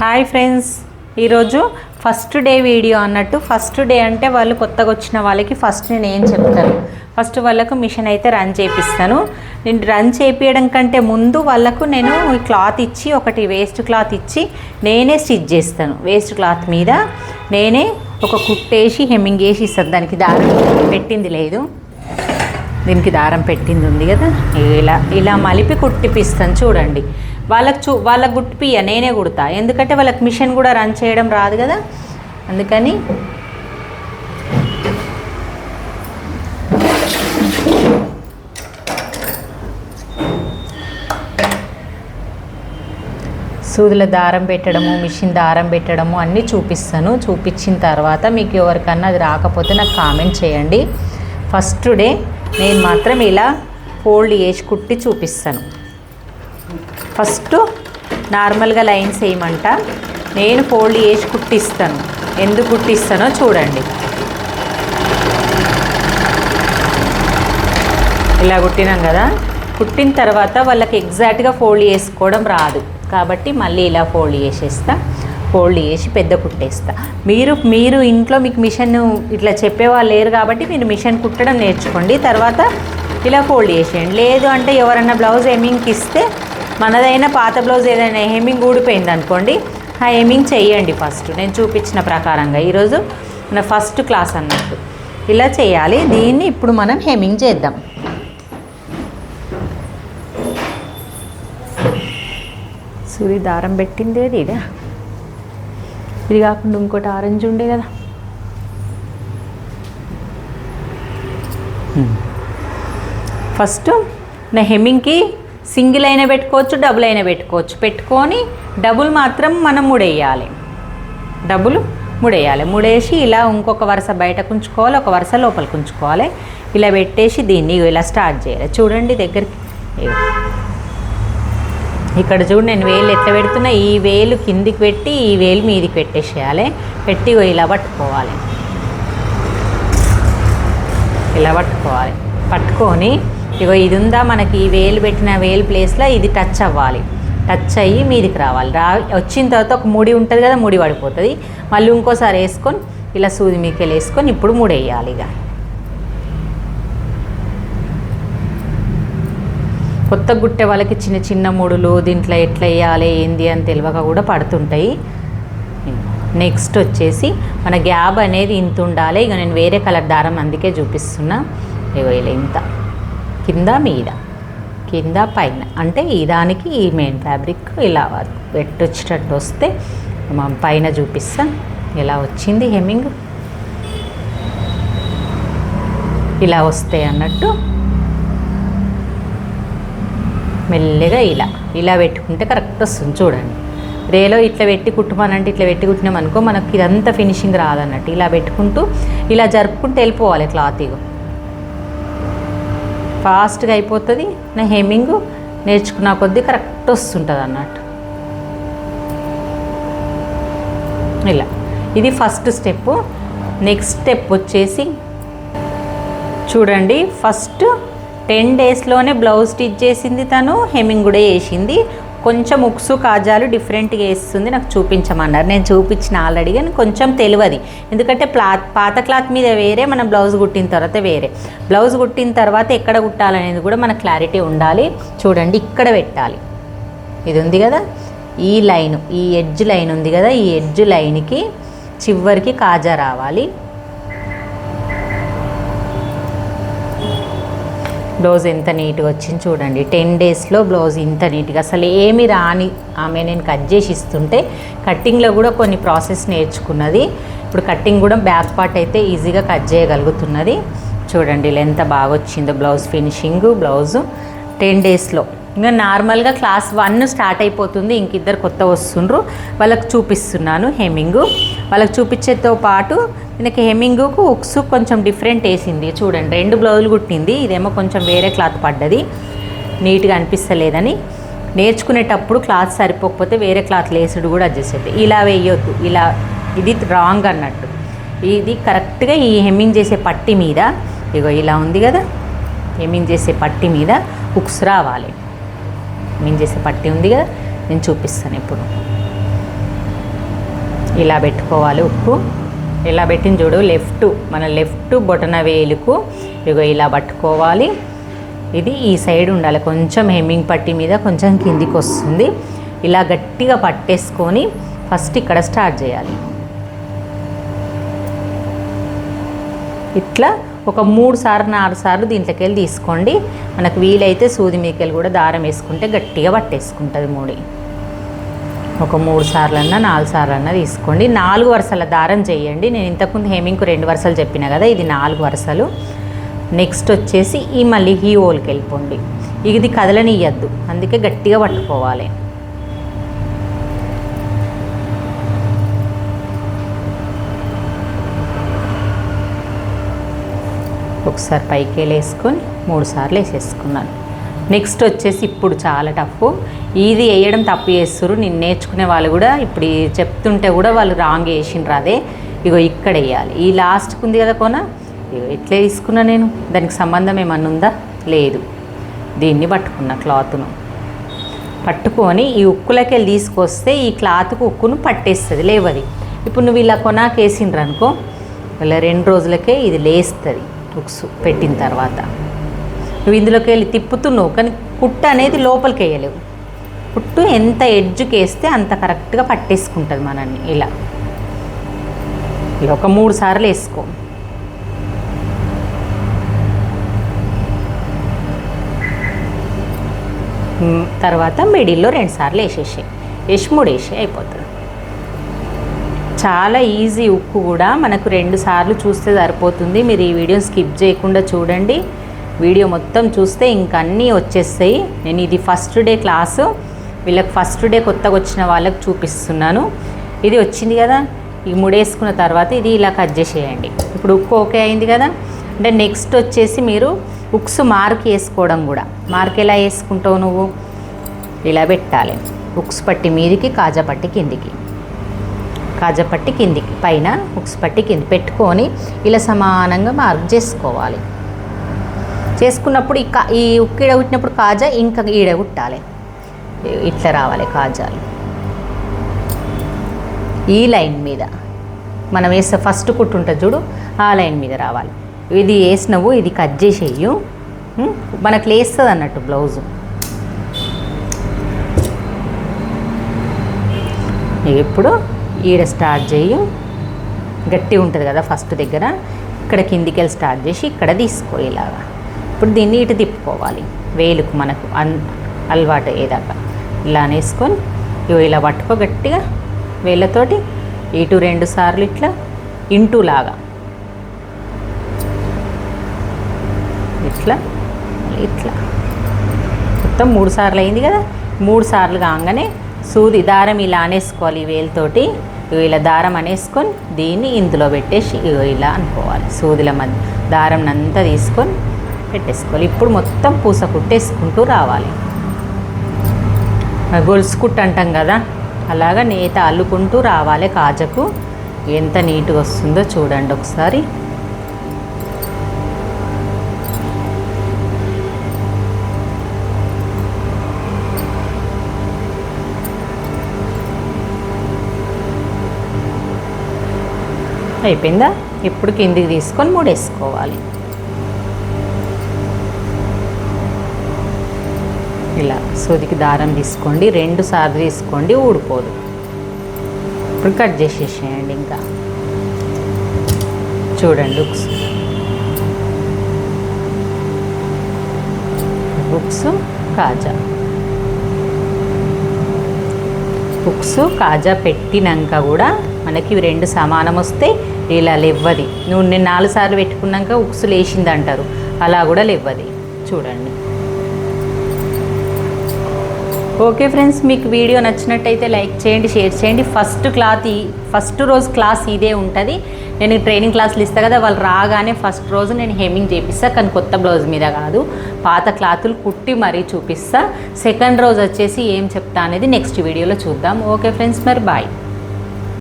Hi friends, ఈరోజు first day video అన్నట్టు. First day అంటే వాళ్ళు కొత్తగా వచ్చిన వాళ్ళకి ఫస్ట్ నేను ఏం చెప్తాను, ఫస్ట్ వాళ్ళకు మిషన్ అయితే రన్ చేపిస్తాను. నేను రన్ చేపించడం కంటే ముందు వాళ్ళకు నేను క్లాత్ ఇచ్చి, ఒకటి వేస్ట్ క్లాత్ ఇచ్చి నేనే స్టిచ్ చేస్తాను. వేస్ట్ క్లాత్ మీద నేనే ఒక కుట్టేసి హెమ్మింగ్ వేసి ఇస్తాను. దానికి దారం పెట్టింది లేదు, దీనికి దారం పెట్టింది ఉంది కదా, ఇలా ఇలా మలిపి కుట్టిపిస్తాను. చూడండి, వాళ్ళకు కుట్టిపియ నేనే కుడతా, ఎందుకంటే వాళ్ళకి మిషన్ కూడా రన్ చేయడం రాదు కదా, అందుకని సూదుల దారం పెట్టడము, మిషన్ దారం పెట్టడము అన్నీ చూపిస్తాను. చూపించిన తర్వాత మీకు ఎవరికన్నా అది రాకపోతే నాకు కామెంట్ చేయండి. ఫస్ట్ డే నేను మాత్రం ఇలా ఫోల్డ్ చేసి కుట్టి చూపిస్తాను. ఫస్ట్ నార్మల్గా లైన్స్ వేయమంట, నేను ఫోల్డ్ చేసి కుట్టిస్తాను. ఎందుకు కుట్టిస్తానో చూడండి. ఇలా కుట్టినాం కదా, కుట్టిన తర్వాత వాళ్ళకి ఎగ్జాక్ట్గా ఫోల్డ్ చేసుకోవడం రాదు కాబట్టి మళ్ళీ ఇలా ఫోల్డ్ చేసేస్తా. ఫోల్డ్ చేసి పెద్ద కుట్టేస్తా. మీరు ఇంట్లో మీకు మిషన్ ఇట్లా చెప్పేవాళ్ళు లేరు కాబట్టి మీరు మిషన్ కుట్టడం నేర్చుకోండి. తర్వాత ఇలా ఫోల్డ్ చేసేయండి. లేదు అంటే ఎవరన్నా బ్లౌజ్ హెమ్మింగ్కి ఇస్తే, మనదైనా పాత బ్లౌజ్ ఏదైనా హెమ్మింగ్ ఊడిపోయింది అనుకోండి, ఆ హెమ్మింగ్ చెయ్యండి ఫస్ట్ నేను చూపించిన ప్రకారంగా. ఈరోజు మన ఫస్ట్ క్లాస్ అన్నట్టు ఇలా చేయాలి. దీన్ని ఇప్పుడు మనం హెమ్మింగ్ చేద్దాం. సూరి దారం పెట్టింది ఏది, ఇది కాకుండా ఇంకోటి ఆరెంజ్ ఉండే కదా. ఫస్ట్ నా హెమ్మింగ్కి సింగిల్ అయినా పెట్టుకోవచ్చు, డబుల్ అయినా పెట్టుకోవచ్చు. పెట్టుకొని డబుల్ మాత్రం మనం ముడేయాలి. ముడేసి ఇలా ఇంకొక వరుస బయటకు ఉంచుకోవాలి, ఒక వరుస లోపలికి ఉంచుకోవాలి. ఇలా పెట్టేసి దీన్ని ఇలా స్టార్ట్ చేయాలి. చూడండి దగ్గరికి, ఇక్కడ చూడు నేను వేలు ఎట్లా పెడుతున్నా. ఈ వేలు కిందికి పెట్టి ఈ వేలు మీదికి పెట్టేసేయాలి. పెట్టి ఇలా పట్టుకోవాలి. ఇలా పట్టుకొని ఇగో ఇది ఉందా మనకి, ఈ వేలు పెట్టిన వేలు ప్లేస్లో ఇది టచ్ అవ్వాలి. టచ్ అయ్యి మీదికి రావాలి. వచ్చిన తర్వాత ఒక ముడి ఉంటుంది కదా, ముడి పడిపోతుంది. మళ్ళీ ఇంకోసారి వేసుకొని ఇలా సూది మీకెళ్ళి వేసుకొని ఇప్పుడు ముడేయాలి. ఇక కొత్త గుట్టే వాళ్ళకి చిన్న చిన్న ముడులు దీంట్లో ఎట్లా వేయాలి ఏంది అని తెలియక కూడా పడుతుంటాయి. నెక్స్ట్ వచ్చేసి మన గ్యాప్ అనేది ఇంత ఉండాలి. ఇక నేను వేరే కలర్ దారం అందుకే చూపిస్తున్నా. ఇగో ఇలా ఇంత కింద పైన అంటే ఈ దానికి ఈ మెయిన్ ఫ్యాబ్రిక్ ఇలా పెట్టొచ్చేటట్టు వస్తే పైన చూపిస్తా. ఇలా వచ్చింది హెమ్మింగ్, ఇలా వస్తాయి అన్నట్టు. మెల్లగా ఇలా పెట్టుకుంటే కరెక్ట్ వస్తుంది. చూడండి, రేలో ఇట్లా పెట్టి కుట్టుమానంటే ఇట్లా పెట్టి కుట్టినామనుకో మనకి ఇదంతా ఫినిషింగ్ రాదన్నట్టు. ఇలా పెట్టుకుంటూ ఇలా జరుపుకుంటూ వెళ్ళిపోవాలి క్లాత్. ఇగో ఫాస్ట్గా అయిపోతుంది. నా హెమ్మింగ్ నేర్చుకున్న కొద్దీ కరెక్ట్ వస్తుంటుంది అన్నట్టు. ఇలా ఇది ఫస్ట్ స్టెప్. నెక్స్ట్ స్టెప్ వచ్చేసి చూడండి, ఫస్ట్ 10 డేస్లోనే బ్లౌజ్ స్టిచ్ చేసింది తను, హెమ్మింగ్ కూడా వేసింది. కొంచెం ఉక్సు కాజాలు డిఫరెంట్గా వేస్తుంది, నాకు చూపించమన్నారు. నేను చూపించిన ఆల్రెడీ, కానీ కొంచెం తెలియదు. ఎందుకంటే పాత క్లాత్ మీద వేరే, మనం బ్లౌజ్ కుట్టిన తర్వాత వేరే. బ్లౌజ్ కుట్టిన తర్వాత ఎక్కడ కుట్టాలనేది కూడా మనకు క్లారిటీ ఉండాలి. చూడండి, ఇక్కడ పెట్టాలి. ఇది ఉంది కదా, ఈ లైన్, ఈ ఎడ్జ్ లైన్ ఉంది కదా, ఈ ఎడ్జ్ లైన్కి చివరికి కాజా రావాలి. బ్లౌజ్ ఎంత నీట్గా వచ్చింది చూడండి. 10 డేస్లో బ్లౌజ్ ఇంత నీట్గా, అసలు ఏమి రాని ఆమె నేను కట్ చేసి ఇస్తుంటే కట్టింగ్లో కూడా కొన్ని ప్రాసెస్ నేర్చుకున్నది. ఇప్పుడు కట్టింగ్ కూడా బ్యాక్ పార్ట్ అయితే ఈజీగా కట్ చేయగలుగుతున్నది. చూడండి ఇలా ఎంత బాగా వచ్చిందో బ్లౌజ్ ఫినిషింగ్. బ్లౌజ్ 10 డేస్లో. ఇంకా నార్మల్గా క్లాస్ 1 స్టార్ట్ అయిపోతుంది. ఇంకిద్దరు కొత్త వస్తుండ్రు, వాళ్ళకి చూపిస్తున్నాను హెమ్మింగ్. వాళ్ళకి చూపించేతో పాటు దీనికి హెమ్మింగ్కు ఉక్స్ కొంచెం డిఫరెంట్ వేసింది. చూడండి, 2 బ్లౌజులు కుట్టింది. ఇదేమో కొంచెం వేరే క్లాత్ పడ్డది, నీట్గా అనిపిస్తలేదని. నేర్చుకునేటప్పుడు క్లాత్ సరిపోకపోతే వేరే క్లాత్ లేసుడు కూడా అడ్జస్ట్ అవుతుంది. ఇలా వేయొద్దు, ఇలా ఇది రాంగ్ అన్నట్టు. ఇది కరెక్ట్గా ఈ హెమ్మింగ్ చేసే పట్టి మీద, ఇగో ఇలా ఉంది కదా, హెమ్మింగ్ చేసే పట్టి మీద ఉక్స్ రావాలి. హెమ్మింగ్ చేసే పట్టి ఉంది కదా, నేను చూపిస్తాను ఇప్పుడు. ఇలా పెట్టుకోవాలి ఉక్కు. ఇలా పెట్టిన చూడు మన లెఫ్ట్ బొటన వేలుకు ఇగో ఇలా పట్టుకోవాలి. ఇది ఈ సైడ్ ఉండాలి, కొంచెం హెమ్మింగ్ పట్టి మీద కొంచెం కిందికి వస్తుంది. ఇలా గట్టిగా పట్టేసుకొని ఫస్ట్ ఇక్కడ స్టార్ట్ చేయాలి. ఇట్లా ఒక 3 సార్లు 4 సార్లు దీంట్లోకి వెళ్ళి తీసుకోండి. మనకు వీలైతే సూది మీకెళ్ళి కూడా దారం వేసుకుంటే గట్టిగా పట్టేసుకుంటుంది మూడి. ఒక 3 సార్లన్నా 4 సార్లన్నా తీసుకోండి. 4 వరుసల దారం చేయండి. నేను ఇంతకుముందు హెమ్మింగ్కు 2 వరుసలు చెప్పిన కదా, ఇది 4 వరుసలు. నెక్స్ట్ వచ్చేసి ఈ మళ్ళీ ఈ హోల్కి వెళ్ళిపోండి. ఇది కదలనియద్దు, అందుకే గట్టిగా పట్టుకోవాలి. ఒకసారి పైకి వేసుకొని 3 సార్లు వేసేసుకున్నాను. నెక్స్ట్ వచ్చేసి ఇప్పుడు చాలా టఫ్. ఇది వేయడం తప్పు చేస్తారు, నేను నేర్చుకునే వాళ్ళు కూడా ఇప్పుడు చెప్తుంటే కూడా వాళ్ళు రాంగ్ వేసిండ్రు. అదే ఇగో ఇక్కడ వేయాలి. ఈ లాస్ట్కి ఉంది కదా కొన, ఎట్లా తీసుకున్నా నేను, దానికి సంబంధం ఏమన్నా ఉందా? లేదు. దీన్ని పట్టుకున్నా, క్లాత్ను పట్టుకొని ఈ ఉక్కులకి వెళ్ళి తీసుకొస్తే ఈ క్లాత్కు ఉక్కును పట్టేస్తుంది, లేవది. ఇప్పుడు నువ్వు ఇలా కొనాకేసిండ్రు అనుకో, ఇలా 2 రోజులకే ఇది లేస్తుంది. ఉక్స్ పెట్టిన తర్వాత నువ్వు ఇందులోకి వెళ్ళి తిప్పుతున్నావు, కానీ కుట్టు అనేది లోపలికి వేయలేవు. కుట్టు ఎంత ఎడ్జ్కి వేస్తే అంత కరెక్ట్గా పట్టేసుకుంటుంది మనల్ని. ఇలా ఒక 3 సార్లు వేసుకో. తర్వాత మిడిల్లో 2 సార్లు వేసి 3 వేసి అయిపోతుంది. చాలా ఈజీ. ఉక్కు కూడా మనకు 2 సార్లు చూస్తే సరిపోతుంది. మీరు ఈ వీడియో స్కిప్ చేయకుండా చూడండి. వీడియో మొత్తం చూస్తే ఇంక అన్నీ వచ్చేస్తాయి. నేను ఇది ఫస్ట్ డే క్లాసు, వీళ్ళకి ఫస్ట్ డే కొత్తగా వచ్చిన వాళ్ళకి చూపిస్తున్నాను. ఇది వచ్చింది కదా, ఈ 3 వేసుకున్న తర్వాత ఇది ఇలా కట్ చేసేయండి. ఇప్పుడు ఉక్కు ఓకే అయింది కదా. అంటే నెక్స్ట్ వచ్చేసి మీరు ఉక్స్ మార్క్ వేసుకోవడం కూడా. మార్క్ ఎలా వేసుకుంటావు నువ్వు? ఇలా పెట్టాలి. ఉక్స్ పట్టి మీదికి, కాజా పట్టి కిందికి, కాజా పట్టి కిందికి, పైన ఉక్స్ పట్టి కింది పెట్టుకొని ఇలా సమానంగా మార్క్ చేసుకోవాలి. చేసుకున్నప్పుడు ఈ ఉక్కు ఈడ కుట్టినప్పుడు కాజా ఇంకా ఈడ కుట్టాలి. ఇట్లా రావాలి కాజాలు. ఈ లైన్ మీద మనం వేస్తే ఫస్ట్ కుట్టు ఉంటుంది చూడు, ఆ లైన్ మీద రావాలి. ఇది వేసినవు, ఇది కట్ చేసేయు, మనకు లేస్తుంది అన్నట్టు బ్లౌజు. ఇప్పుడు ఈడ స్టార్ట్ చేయు, గట్టి ఉంటుంది కదా ఫస్ట్ దగ్గర, ఇక్కడ కిందికి వెళ్ళి స్టార్ట్ చేసి ఇక్కడ తీసుకో ఇలాగా. ఇప్పుడు దీన్ని ఇటు తిప్పుకోవాలి, వేలుకు మనకు అలవాటు అయ్యేదాకా ఇలా వేసుకొని ఇలా పట్టుకో గట్టిగా వేళ్ళతోటి. ఇటు 2 సార్లు ఇట్లా ఇంటూ లాగా ఇట్లా ఇట్లా మొత్తం 3 సార్లు అయింది కదా. 3 సార్లు కాగానే సూది దారం ఇలా అనేసుకోవాలి. వేలుతోటి ఇలా దారం అనేసుకొని దీన్ని ఇందులో పెట్టేసి ఇలా అనుకోవాలి. సూదుల మధ్య దారం అంతా తీసుకొని పెట్టేసుకోవాలి. ఇప్పుడు మొత్తం పూస కుట్టేసుకుంటూ రావాలి. గొలుసు కుట్టు అంటాం కదా, అలాగా నేత అల్లుకుంటూ రావాలి. కాజకు ఎంత నీట్గా వస్తుందో చూడండి ఒకసారి. అయిపోయిందా? ఇప్పుడు కిందికి తీసుకొని 3 వేసుకోవాలి. ఇలా సూదికి దారం తీసుకోండి, 2 సార్లు తీసుకోండి, ఊడిపోదు. ఇప్పుడు కట్ చేసేసేయండి. ఇంకా చూడండి ఉక్స్ కాజా, ఉక్స్ కాజా పెట్టినాక కూడా మనకి 2 సమానం వస్తే ఇలా లేవ్వది. నువ్వు నేను 4 సార్లు పెట్టుకున్నాక ఉక్సు లేచింది అంటారు, అలా కూడా లేవ్వది. చూడండి. ఓకే ఫ్రెండ్స్, మీకు వీడియో నచ్చినట్టయితే లైక్ చేయండి, షేర్ చేయండి. ఫస్ట్ రోజు క్లాస్ ఇదే ఉంటుంది. నేను ట్రైనింగ్ క్లాసులు ఇస్తాను కదా, వాళ్ళు రాగానే ఫస్ట్ రోజు నేను హెమ్మింగ్ చేపిస్తాను, కానీ కొత్త బ్లౌజ్ మీద కాదు, పాత క్లాతులు కుట్టి మరీ చూపిస్తా. సెకండ్ రోజు వచ్చేసి ఏం చెప్తా అనేది నెక్స్ట్ వీడియోలో చూద్దాం. ఓకే ఫ్రెండ్స్, మరి బాయ్.